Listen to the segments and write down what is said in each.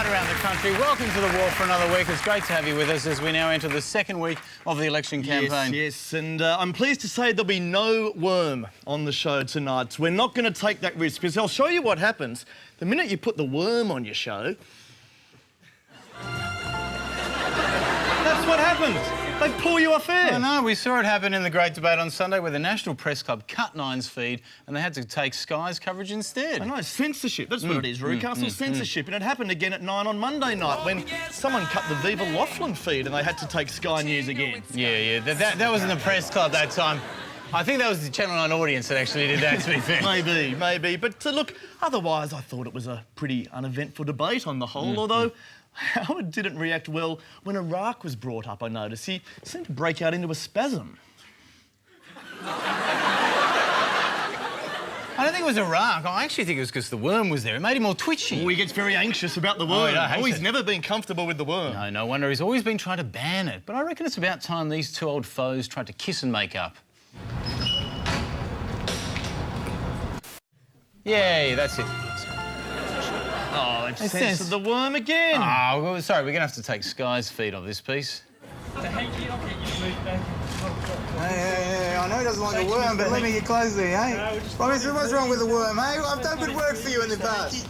right around the country. Welcome to The War for another week. It's great to have you with us as we now enter the second week of the election campaign. Yes, and I'm pleased to say there'll be no worm on the show tonight. We're not going to take that risk because I'll show you what happens the minute you put the worm on your show. That's what happens. They pull you off air. I know, we saw it happen in the great debate on Sunday where the National Press Club cut Nine's feed and they had to take Sky's coverage instead. I know, censorship. That's what it is, Rewcastle, censorship. And it happened again at 9 on Monday night when someone cut the Viva Laughlin feed and they had to take Sky News again. Yeah, that wasn't the Press Club that time. I think that was the Channel 9 audience that actually did that, to be fair. Maybe. But look, otherwise I thought it was a pretty uneventful debate on the whole, although Howard didn't react well when Iraq was brought up, I noticed. He seemed to break out into a spasm. I don't think it was Iraq. I actually think it was because the worm was there. It made him all twitchy. Oh, he gets very anxious about the worm. He's never been comfortable with the worm. No wonder. He's always been trying to ban it. But I reckon it's about time these two old foes tried to kiss and make up. Yay, that's it. Oh, it's censored the worm again. Oh, well, sorry, we're going to have to take Sky's feed off this piece. Hey, I know he doesn't like the worm, but let me get closely, eh? Prime Minister, what's wrong with the worm, eh? I've done good work for you in the past.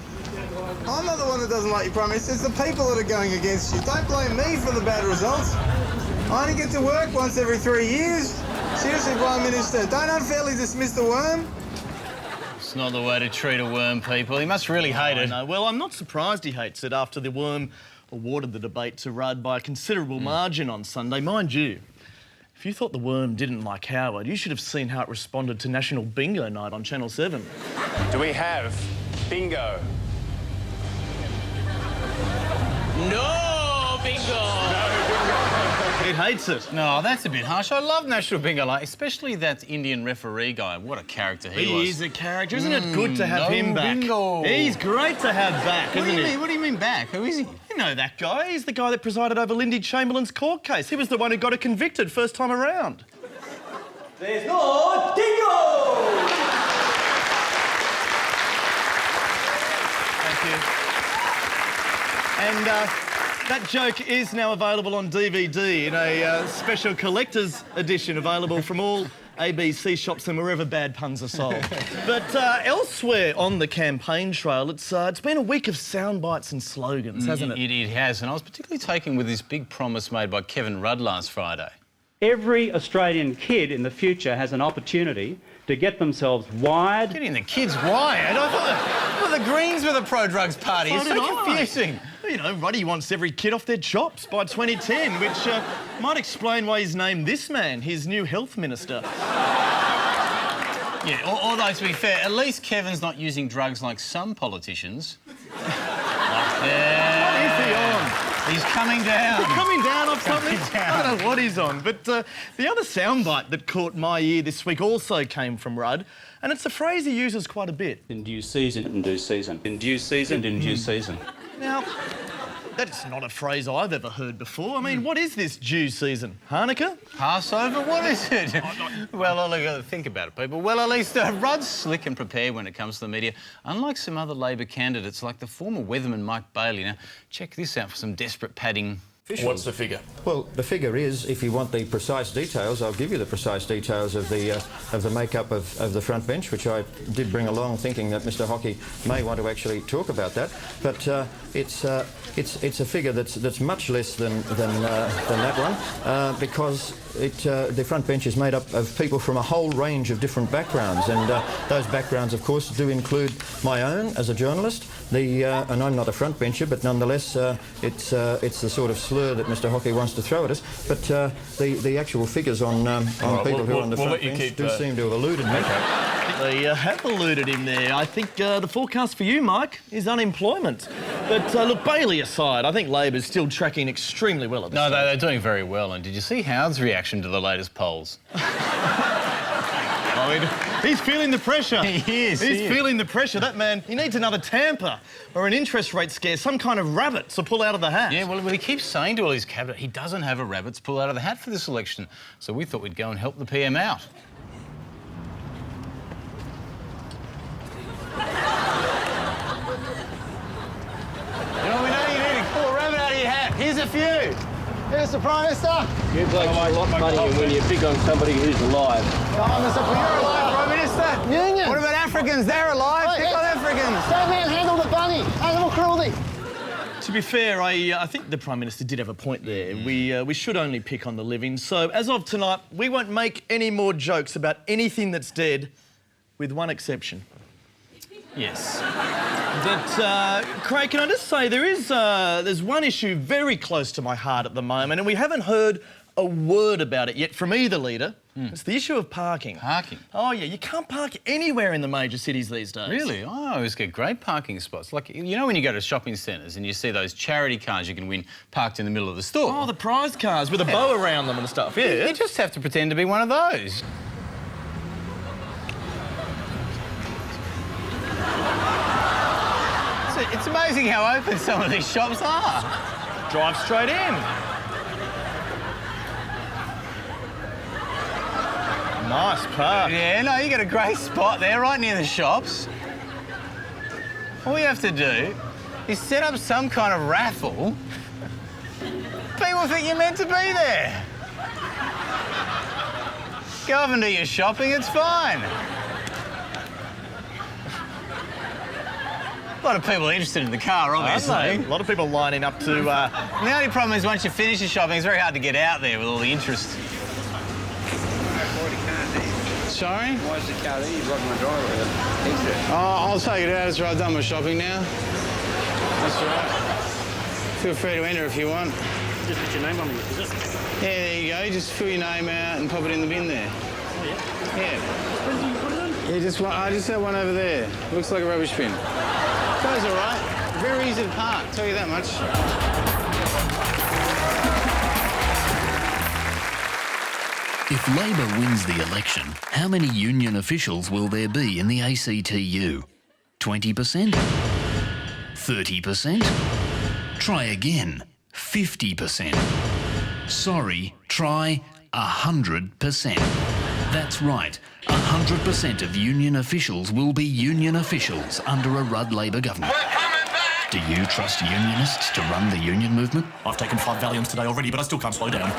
I'm not the one that doesn't like you, Prime Minister. It's the people that are going against you. Don't blame me for the bad results. I only get to work once every 3 years. Seriously, Prime Minister, don't unfairly dismiss the worm. It's not the way to treat a worm, people. He must really hate it. No, well, I'm not surprised he hates it after the worm awarded the debate to Rudd by a considerable margin on Sunday. Mind you, if you thought the worm didn't like Howard, you should have seen how it responded to National Bingo Night on Channel 7. Do we have bingo? No bingo! It hates it. No, that's a bit harsh. I love National Bingo Night, especially that Indian referee guy. What a character he was. He is a character. Isn't it good to have him back? Bingo. He's great to have back, isn't he? What do you mean back? Who is he? You know that guy. He's the guy that presided over Lindy Chamberlain's court case. He was the one who got her convicted first time around. There's no dingo! Thank you. And that joke is now available on DVD in a special collector's edition available from all ABC shops and wherever bad puns are sold. But elsewhere on the campaign trail, it's been a week of sound bites and slogans, hasn't it? It has, and I was particularly taken with this big promise made by Kevin Rudd last Friday. Every Australian kid in the future has an opportunity to get themselves wired. Getting the kids wired? I thought the Greens were the pro-drugs party. It's so confusing. You know, Ruddy wants every kid off their chops by 2010, which might explain why he's named this man his new health minister. Yeah, although, to be fair, at least Kevin's not using drugs like some politicians. What is he on? He's coming down. He's coming down off something? Down. I don't know what he's on. But the other soundbite that caught my ear this week also came from Rudd, and it's a phrase he uses quite a bit. In due season, in due season. In due season, in due season. Now, that's not a phrase I've ever heard before. I mean, what is this due season? Hanukkah? Passover? What is it? Well, think about it, people. Well, at least Rudd's slick and prepared when it comes to the media, unlike some other Labor candidates like the former weatherman Mike Bailey. Now, check this out for some desperate padding. What's the figure? Well, the figure is, if you want the precise details, I'll give you the precise details of the makeup of the front bench, which I did bring along, thinking that Mr. Hockey may want to actually talk about that. But it's a figure that's much less than that one, because the front bench is made up of people from a whole range of different backgrounds, and those backgrounds, of course, do include my own as a journalist. And I'm not a front bencher, but nonetheless, it's the sort of slur that Mr. Hockey wants to throw at us. But the actual figures on people who are on the front bench do seem to have eluded me. They have eluded him there. I think the forecast for you, Mike, is unemployment. But look, Bailey aside, I think Labor's still tracking extremely well at this stage. They're doing very well. And did you see Howard's reaction to the latest polls? I mean, he's feeling the pressure. He is. He's feeling the pressure. That man, he needs another tamper or an interest rate scare, some kind of rabbit to pull out of the hat. Yeah, well, he keeps saying to all his cabinet he doesn't have a rabbit to pull out of the hat for this election. So we thought we'd go and help the PM out. You know, we know you Here's a few. Here's the Prime Minister. You blokes are a lot funnier when you pick on somebody who's alive. You're alive, Prime Minister. Union. What about Africans? They're alive. Pick on Africans. Don't manhandle the bunny. Animal cruelty. To be fair, I think the Prime Minister did have a point there. We should only pick on the living. So, as of tonight, we won't make any more jokes about anything that's dead, with one exception. Yes. But, Craig, can I just say there's one issue very close to my heart at the moment, and we haven't heard a word about it yet from either leader. It's the issue of parking. Parking? Oh, yeah, you can't park anywhere in the major cities these days. Really? I always get great parking spots. Like, you know when you go to shopping centres and you see those charity cars you can win parked in the middle of the store? Oh, the prize cars with a bow around them and stuff, yeah. You just have to pretend to be one of those. It's amazing how open some of these shops are. Drive straight in. Nice park. Yeah, no, you got a great spot there, right near the shops. All you have to do is set up some kind of raffle. People think you're meant to be there. Go off and do your shopping, it's fine. A lot of people interested in the car, obviously. A lot of people lining up to... The only problem is once you finish your shopping, it's very hard to get out there with all the interest. Sorry? Why is the car there? You blocked my driveway. Oh, I'll take it out after I've done my shopping now. That's all right. Feel free to enter if you want. Just put your name on it, is it? Yeah, there you go. Just fill your name out and pop it in the bin there. Oh, yeah? Yeah. When do you put it on? Yeah, I just had one over there. Looks like a rubbish bin. Goes all right. Very easy to park, tell you that much. If Labor wins the election, how many union officials will there be in the ACTU? 20%? 30%? Try again. 50%. Sorry, try 100%. That's right. 100% of union officials will be union officials under a Rudd Labor government. Do you trust unionists to run the union movement? I've taken 5 Valiums today already, but I still can't slow down.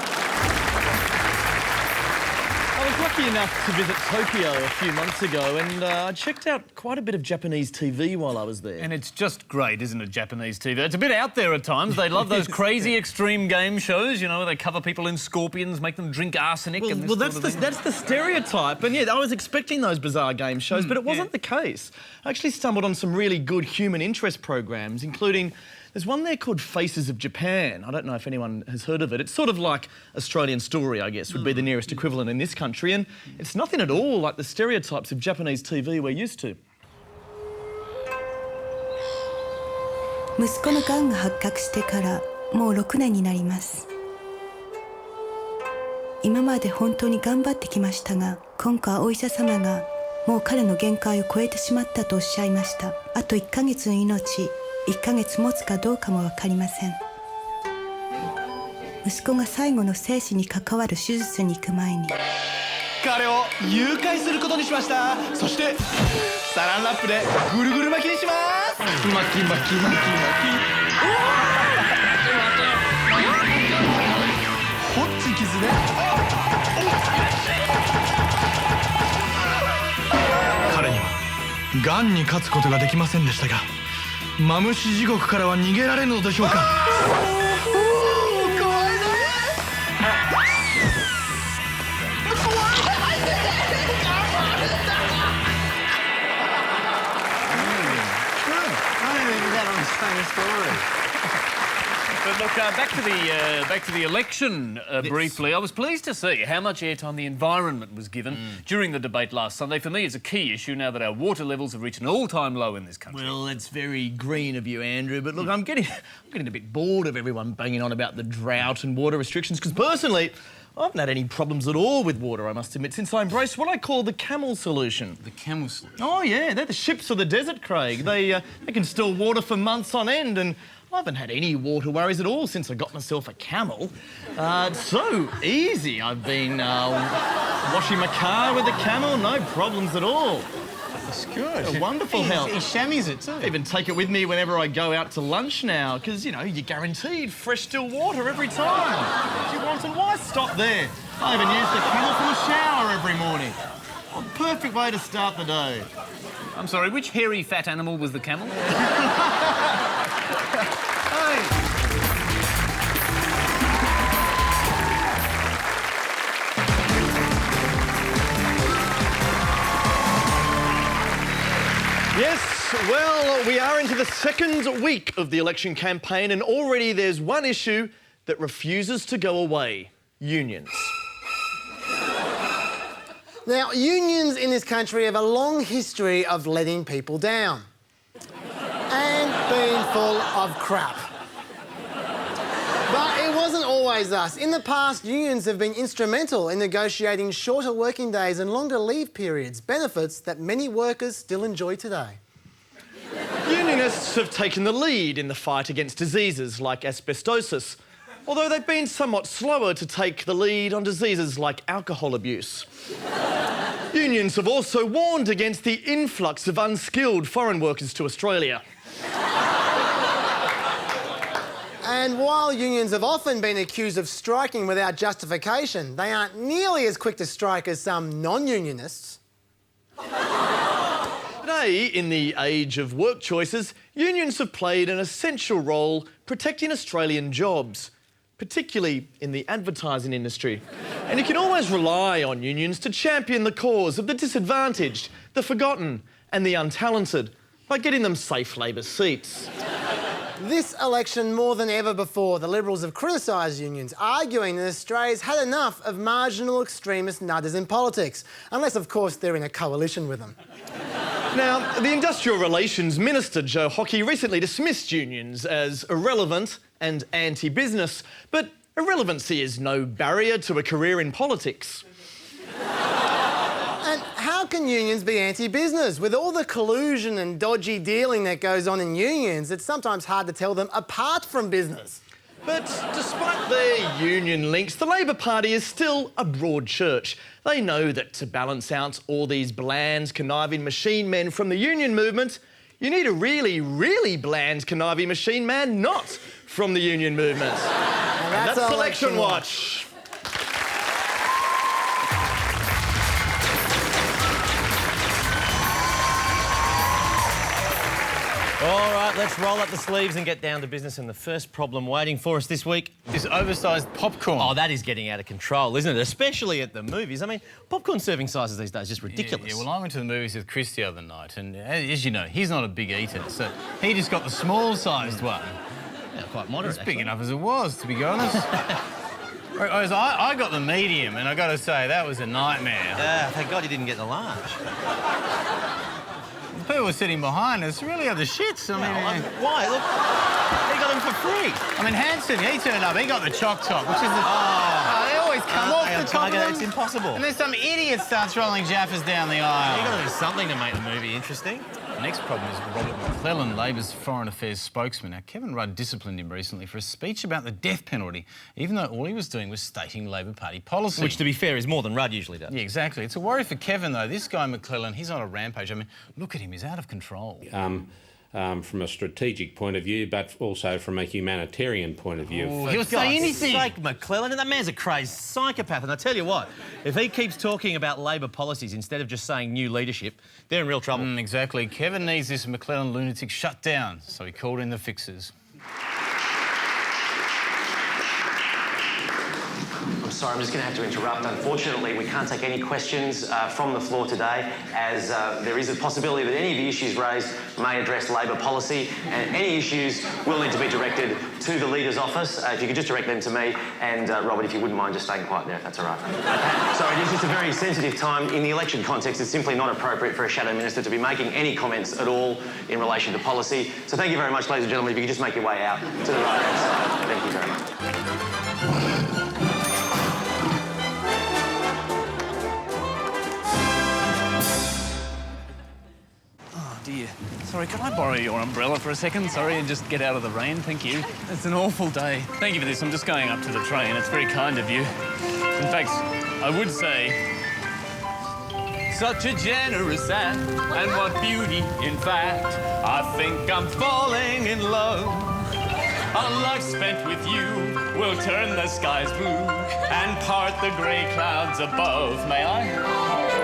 I was lucky enough to visit Tokyo a few months ago, and I checked out quite a bit of Japanese TV while I was there. And it's just great, isn't it, Japanese TV? It's a bit out there at times. They love those crazy extreme game shows, you know, where they cover people in scorpions, make them drink arsenic and this that's the stereotype. And yeah, I was expecting those bizarre game shows, but it wasn't the case. I actually stumbled on some really good human interest programs, including... There's one there called Faces of Japan. I don't know if anyone has heard of it. It's sort of like Australian Story, I guess, would be the nearest equivalent in this country. And it's nothing at all like the stereotypes of Japanese TV we're used to. 息子のがんが発覚してからもう6年になります。今まで本当に頑張ってきましたが、今回お医者様がもう彼の限界を超えてしまったとおっしゃいました。あと1ヶ月の命、1ヶ月持つかどうかも分かりません。息子が最後の生死に関わる手術に行く前に彼を誘拐することにしました。そしてサランラップでぐるぐる巻きにします。巻き巻き巻き巻き。ホッチキスね。彼にはガンに勝つことができませんでしたが、マムシ地獄からは逃げられるのでしょうか。But look, back to the election briefly. I was pleased to see how much airtime the environment was given during the debate last Sunday. For me, it's a key issue now that our water levels have reached an all-time low in this country. Well, that's very green of you, Andrew. But look, I'm getting a bit bored of everyone banging on about the drought and water restrictions. Because personally, I haven't had any problems at all with water, I must admit, since I embraced what I call the camel solution. The camel solution? Oh, yeah, they're the ships of the desert, Craig. They can store water for months on end, and I haven't had any water worries at all since I got myself a camel. It's so easy. I've been washing my car with a camel, no problems at all. It's good. A wonderful help. He chamois it too. I even take it with me whenever I go out to lunch now, because, you know, you're guaranteed fresh still water every time. Do you want it? Why stop there? I even use the camel for a shower every morning. A perfect way to start the day. I'm sorry, which hairy fat animal was the camel? Yes, well, we are into the second week of the election campaign, and already there's one issue that refuses to go away: unions. Now, unions in this country have a long history of letting people down and being full of crap. But it wasn't always thus. In the past, unions have been instrumental in negotiating shorter working days and longer leave periods, benefits that many workers still enjoy today. Unionists have taken the lead in the fight against diseases like asbestosis, although they've been somewhat slower to take the lead on diseases like alcohol abuse. Unions have also warned against the influx of unskilled foreign workers to Australia. And while unions have often been accused of striking without justification, they aren't nearly as quick to strike as some non-unionists. Today, in the age of work choices, unions have played an essential role protecting Australian jobs, particularly in the advertising industry. And you can always rely on unions to champion the cause of the disadvantaged, the forgotten and the untalented by getting them safe Labor seats. This election, more than ever before, the Liberals have criticised unions, arguing that Australia's had enough of marginal extremist nutters in politics, unless, of course, they're in a coalition with them. Now, the Industrial Relations Minister, Joe Hockey, recently dismissed unions as irrelevant and anti-business, but irrelevancy is no barrier to a career in politics. And how can unions be anti-business? With all the collusion and dodgy dealing that goes on in unions, it's sometimes hard to tell them apart from business. But despite their union links, the Labor Party is still a broad church. They know that to balance out all these bland, conniving machine men from the union movement, you need a really, really bland, conniving machine man not from the union movement. And that's Election Watch. All right, let's roll up the sleeves and get down to business. And the first problem waiting for us this week is oversized popcorn. Oh, that is getting out of control, isn't it? Especially at the movies. I mean, popcorn serving sizes these days are just ridiculous. Yeah, well, I went to the movies with Chris the other night, and as you know, he's not a big eater, so he just got the small-sized one. Yeah, quite moderate. It's big enough as it was, to be honest. Whereas I got the medium, and I got to say, that was a nightmare. Yeah, thank God you didn't get the large. The people were sitting behind us really are the shits. I mean, why? Look, he got them for free. I mean, Hanson, he turned up, he got the choc top, which is the... they always come off the top of them. It's impossible. And then some idiot starts rolling Jaffas down the aisle. You've got to do something to make the movie interesting. The next problem is Robert McClellan, Labor's Foreign Affairs spokesman. Now, Kevin Rudd disciplined him recently for a speech about the death penalty, even though all he was doing was stating Labor Party policy. Which, to be fair, is more than Rudd usually does. Yeah, exactly. It's a worry for Kevin, though. This guy, McClellan, he's on a rampage. I mean, look at him, he's out of control. From a strategic point of view, but also from a humanitarian point of view. Oh, he'll say anything. Sake, McClellan, and that man's a crazed psychopath. And I tell you what, if he keeps talking about Labor policies instead of just saying new leadership, they're in real trouble. Exactly. Kevin needs this McClellan lunatic shut down, so he called in the fixers. I'm sorry, I'm just going to have to interrupt. Unfortunately, we can't take any questions from the floor today, as there is a possibility that any of the issues raised may address Labor policy, and any issues will need to be directed to the Leader's office. If you could just direct them to me, and Robert, if you wouldn't mind just staying quiet there, if that's all right. Okay. Sorry, this is a very sensitive time. In the election context, it's simply not appropriate for a Shadow Minister to be making any comments at all in relation to policy. So thank you very much, ladies and gentlemen. If you could just make your way out to the right-hand side. Thank you very much. Dear. Sorry, can I borrow your umbrella for a second? Sorry, and just get out of the rain, thank you. It's an awful day. Thank you for this. I'm just going up to the train. It's very kind of you. In fact, I would say such a generous act, and what beauty, in fact. I think I'm falling in love. A life spent with you will turn the skies blue and part the grey clouds above. May I?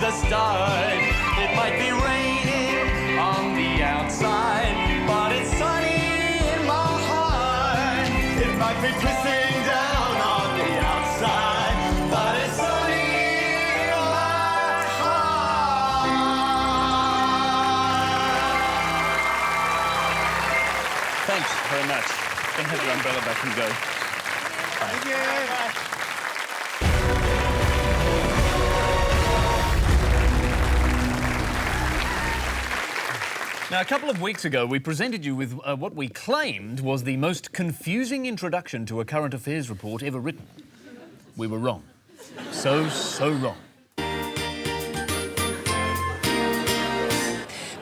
The start. It might be raining on the outside, but it's sunny in my heart. It might be twisting down on the outside, but it's sunny in my heart. Thanks very much. Then have your umbrella back and go. Thank you. Now, a couple of weeks ago, we presented you with what we claimed was the most confusing introduction to a current affairs report ever written. We were wrong. So wrong.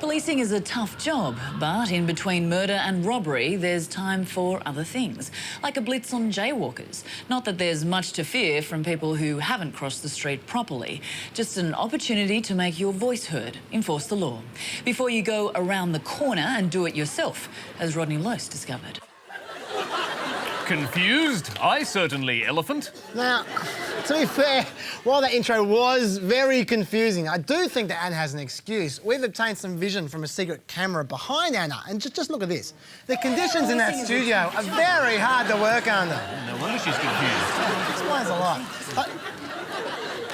Policing is a tough job, but in between murder and robbery, there's time for other things, like a blitz on jaywalkers. Not that there's much to fear from people who haven't crossed the street properly, just an opportunity to make your voice heard, enforce the law, before you go around the corner and do it yourself, as Rodney Lose discovered. Confused? I certainly, Elephant. Now, to be fair, while that intro was very confusing, I do think that Anna has an excuse. We've obtained some vision from a secret camera behind Anna, and just look at this. The conditions in that studio are very hard to work under. No wonder she's confused. Explains a lot.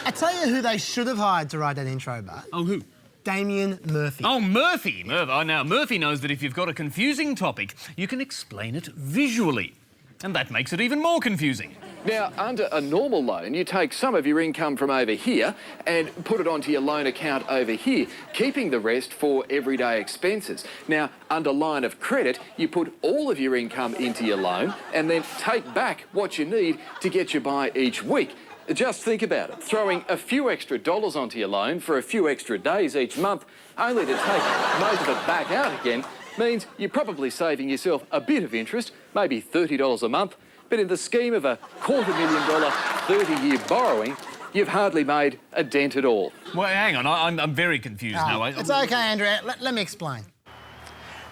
I tell you who they should have hired to write that intro, Bart. Oh, who? Damien Murphy. Oh, Murphy! Now, Murphy knows that if you've got a confusing topic, you can explain it visually. And that makes it even more confusing. Now, under a normal loan, you take some of your income from over here and put it onto your loan account over here, keeping the rest for everyday expenses. Now, under line of credit, you put all of your income into your loan and then take back what you need to get you by each week. Just think about it. Throwing a few extra dollars onto your loan for a few extra days each month, only to take most of it back out again, means you're probably saving yourself a bit of interest, maybe $30 a month, but in the scheme of a $250,000 30-year borrowing, you've hardly made a dent at all. Well, hang on, I'm very confused now. It's OK, Andrea. Let me explain.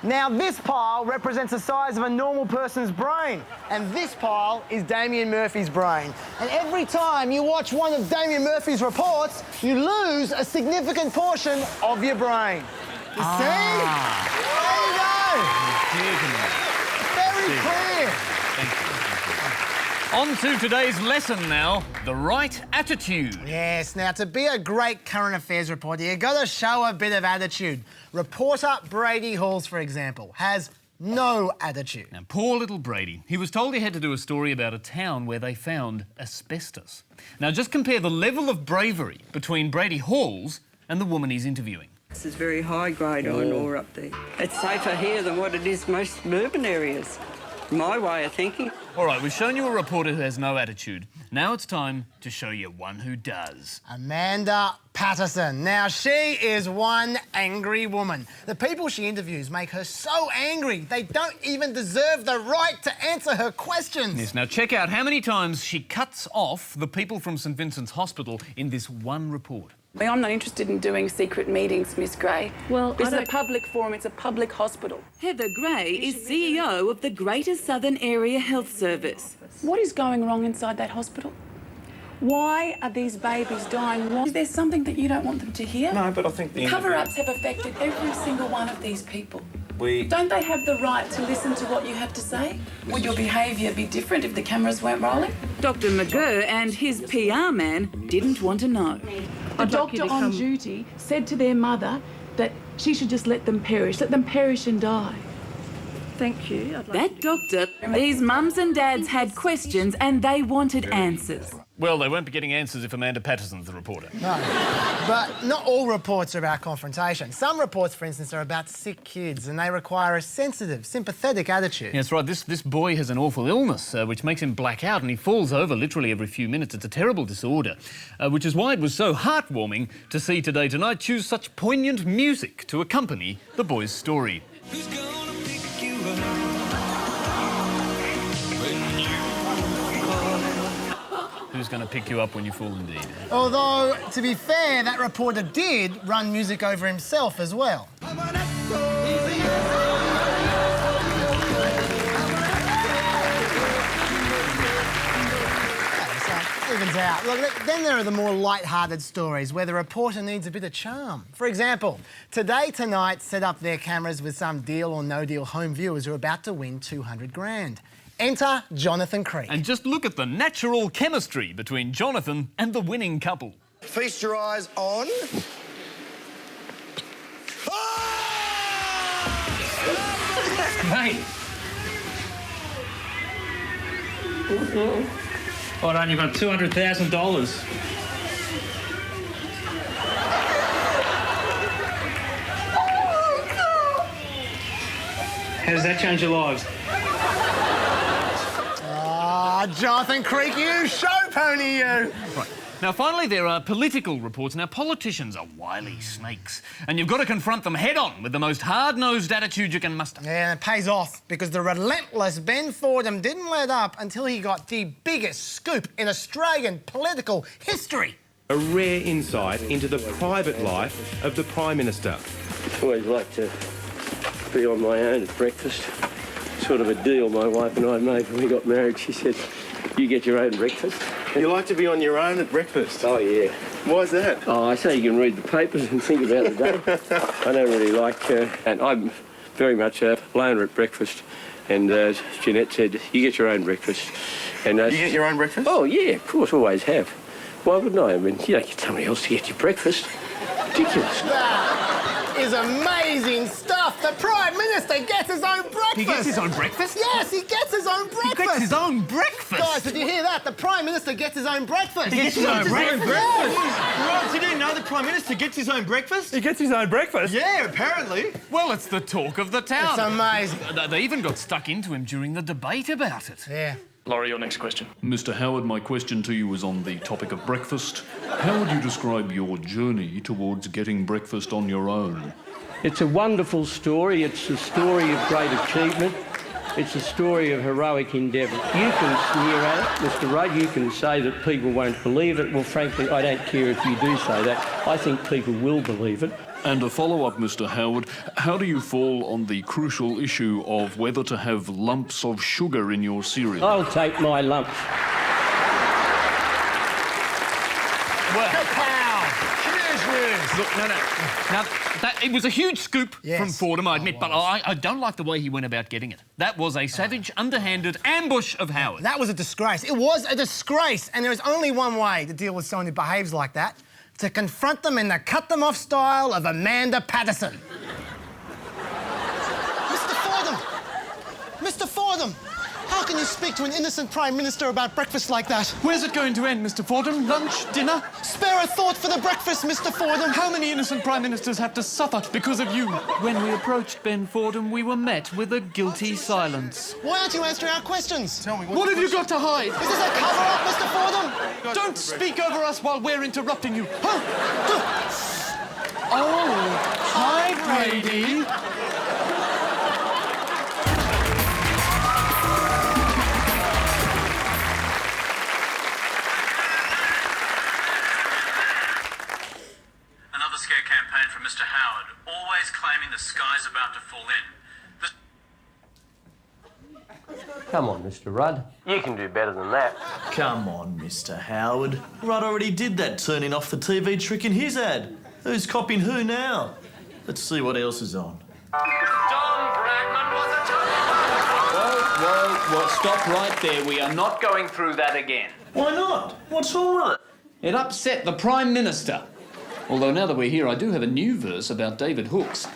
Now, this pile represents the size of a normal person's brain, and this pile is Damien Murphy's brain. And every time you watch one of Damien Murphy's reports, you lose a significant portion of your brain. You see? There you go. Very clear. On to today's lesson now, the right attitude. Yes, now to be a great current affairs reporter, you've got to show a bit of attitude. Reporter Brady Halls, for example, has no attitude. Now, poor little Brady. He was told he had to do a story about a town where they found asbestos. Now, just compare the level of bravery between Brady Halls and the woman he's interviewing. This is very high-grade iron ore up there. It's safer here than what it is most urban areas. My way of thinking. All right, we've shown you a reporter who has no attitude. Now it's time to show you one who does. Amanda Patterson. Now, she is one angry woman. The people she interviews make her so angry, they don't even deserve the right to answer her questions. Yes, now check out how many times she cuts off the people from St Vincent's Hospital in this one report. I'm not interested in doing secret meetings, Miss Gray. Well, this is a public forum, it's a public hospital. Heather Gray is CEO of the Greater Southern Area Health Service. What is going wrong inside that hospital? Why are these babies dying? Is there something that you don't want them to hear? No, but I think the cover-ups have affected every single one of these people. We... Don't they have the right to listen to what you have to say? Would your behaviour be different if the cameras weren't rolling? Dr McGurr and his PR man didn't want to know. The doctor on duty said to their mother that she should just let them perish and die. Thank you. That doctor, these mums and dads had questions and they wanted answers. Well, they won't be getting answers if Amanda Patterson's the reporter. No, but not all reports are about confrontation. Some reports, for instance, are about sick kids and they require a sensitive, sympathetic attitude. Yeah, that's right. This boy has an awful illness which makes him black out and he falls over literally every few minutes. It's a terrible disorder, which is why it was so heartwarming to see Today Tonight choose such poignant music to accompany the boy's story. Who's going to pick you up when you fall, indeed? Although, to be fair, that reporter did run music over himself as well. Evens out. Look, then there are the more light-hearted stories where the reporter needs a bit of charm. For example, Today Tonight set up their cameras with some deal or no deal home viewers who are about to win 200 grand. Enter Jonathan Creek. And just look at the natural chemistry between Jonathan and the winning couple. Feast your eyes on... Mate! Well done, you've got $200,000. How does that change your lives? Jonathan Creek, you show pony, you! Right. Now, finally, there are political reports. Now, politicians are wily snakes, and you've got to confront them head-on with the most hard-nosed attitude you can muster. Yeah, and it pays off, because the relentless Ben Fordham didn't let up until he got the biggest scoop in Australian political history. A rare insight into the private life of the Prime Minister. I always like to be on my own at breakfast. Sort of a deal my wife and I made when we got married. She said, you get your own breakfast. You like to be on your own at breakfast? Oh, yeah. Why's that? Oh, I say you can read the papers and think about the day. I don't really like... and I'm very much a loner at breakfast. And Jeanette said, you get your own breakfast. And you get your own breakfast? Oh, yeah, of course, always have. Why wouldn't I? I mean, you don't get somebody else to get your breakfast. Ridiculous. That is amazing stuff. The Prime Minister gets his own breakfast. He gets his own breakfast? Yes, he gets his own breakfast. He gets his own breakfast? Guys, did you hear that? The Prime Minister gets his own breakfast. He gets his own breakfast? Right, so you didn't know the Prime Minister gets his own breakfast? He gets his own breakfast? Yeah, apparently. Well, it's the talk of the town. It's amazing. They even got stuck into him during the debate about it. Yeah. Laurie, your next question. Mr. Howard, my question to you is on the topic of breakfast. How would you describe your journey towards getting breakfast on your own? It's a wonderful story. It's a story of great achievement. It's a story of heroic endeavour. You can sneer at it, Mr. Rudd. You can say that people won't believe it. Well, frankly, I don't care if you do say that. I think people will believe it. And a follow-up, Mr. Howard. How do you fall on the crucial issue of whether to have lumps of sugar in your cereal? I'll take my lumps. Look, no. Now, it was a huge scoop from Fordham, I admit, but I don't like the way he went about getting it. That was a savage, underhanded ambush of Howard. That was a disgrace. It was a disgrace, and there is only one way to deal with someone who behaves like that: to confront them in the cut-them-off style of Amanda Patterson. Mr. Fordham! Mr. Fordham! How can you speak to an innocent Prime Minister about breakfast like that? Where's it going to end, Mr. Fordham? Lunch? Dinner? Spare a thought for the breakfast, Mr. Fordham. How many innocent Prime Ministers have to suffer because of you? When we approached Ben Fordham, we were met with a guilty silence. Why aren't you answering our questions? Tell me, what have you got to hide? Is this a cover-up, Mr. Fordham? Don't speak over us while we're interrupting you. Oh, hi, Brady. Another scare campaign from Mr. Howard, always claiming the sky's about to fall in. Come on, Mr. Rudd. You can do better than that. Come on, Mr. Howard. Rudd already did that turning off the TV trick in his ad. Who's copying who now? Let's see what else is on. Whoa, stop right there. We are not going through that again. Why not? What's wrong with it? It upset the Prime Minister. Although now that we're here, I do have a new verse about David Hooks.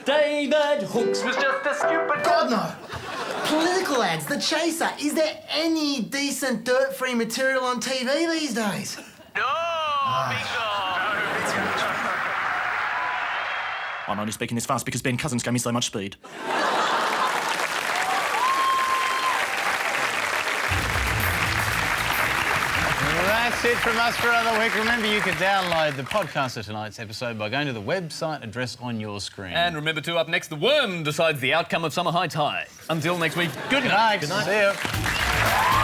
David Hooks was just a stupid... God, no! ads, The Chaser. Is there any decent dirt-free material on TV these days? I'm only speaking this fast because Ben Cousins gave me so much speed. That's it from us for another week. Remember, you can download the podcast of tonight's episode by going to the website address on your screen. And remember to, up next, the worm decides the outcome of Summer High Tide. Until next week, good night. Good night. See you.